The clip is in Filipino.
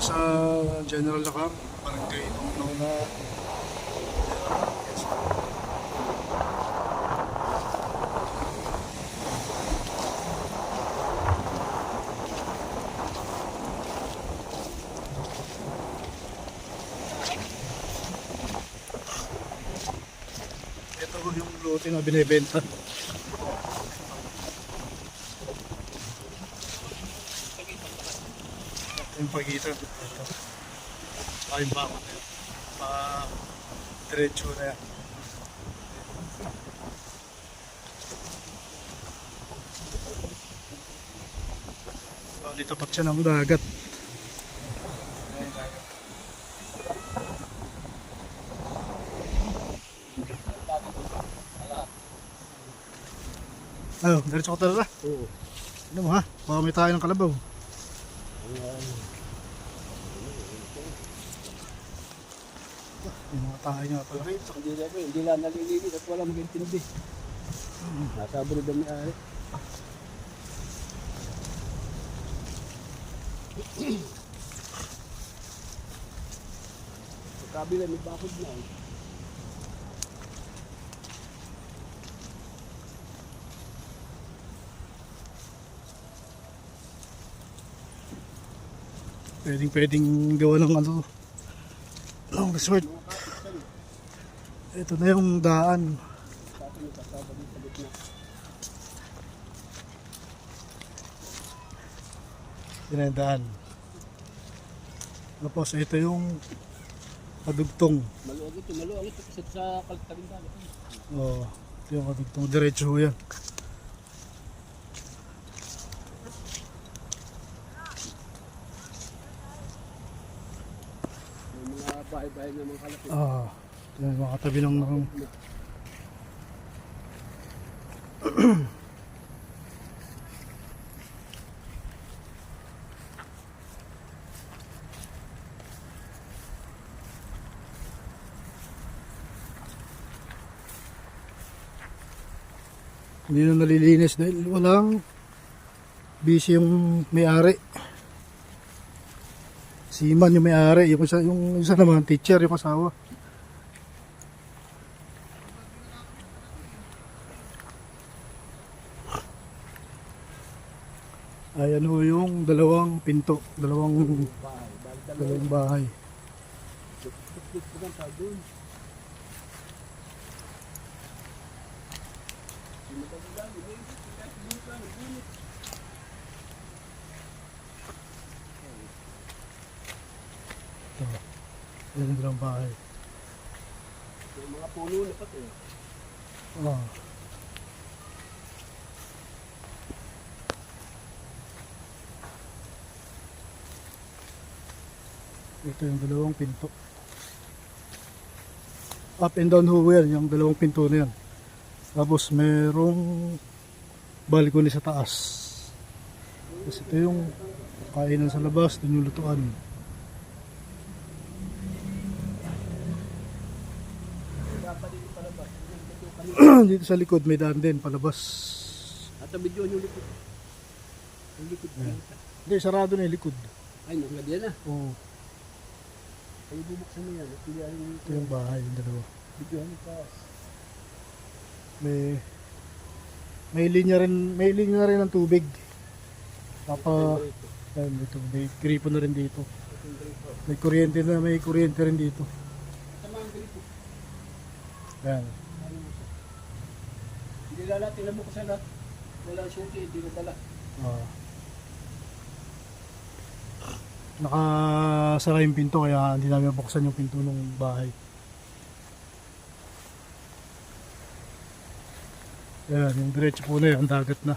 sa General Lacar, barangay nung na ito yung lote na binibenta. Yung pagitan ito. Ay bako na yun. Diretso na yan. Dito pa siya ng dagat. Oh, diretso ko talaga. Oo. Ano mo ha? Baka may tayo ng kalabaw. Yung mga tayo nga pala. Hindi lang nalilinis at wala mag-intindi. Nasa abroad ang may-ari. Sa kabila may bakod na. Pwedeng gawa ng ano, long resort. Ito na yung daan. Ito na yung daan. Tapos ito yung kadugtong. Maluwag ito kasi sa kaltabing dagat. Oh, ito yung kadugtong. Diretso ho yan. Bahay-bahay na mga kalapit. Ito yung mga katabi ng hindi na nalilinis dahil walang busy yung may-ari. Seaman yung may-ari, yung isa naman teacher, yung asawa. Ayan ho yung dalawang pinto, dalawang bahay. Ito, yan yung dalawang bahay. Yung mga puno na pati. Ito yung dalawang pinto. Up and down ho yan, yung dalawang pinto na yan. Tapos merong balcony sa taas. Tapos ito yung kainan sa labas, ito yung lutuan. Dito sa likod may daan din palabas. At ang video yung likod. Yung likod. Hindi, sarado na yung likod. Ay, naglagyan na. Oo. Ay, bubuksan mo yan. Ito yung bahay, yung dalawa. Video yung taas. May linya rin ng tubig. Ayan, dito, may gripo na rin dito. May kuryente rin dito. Ayan. Hindi lala, tingnan mo ko sa lahat. Wala suki, hindi na dala. Nakasara yung pinto kaya hindi namin mabuksan yung pinto ng bahay. Ayan, yung diretso po na yun, dagat na.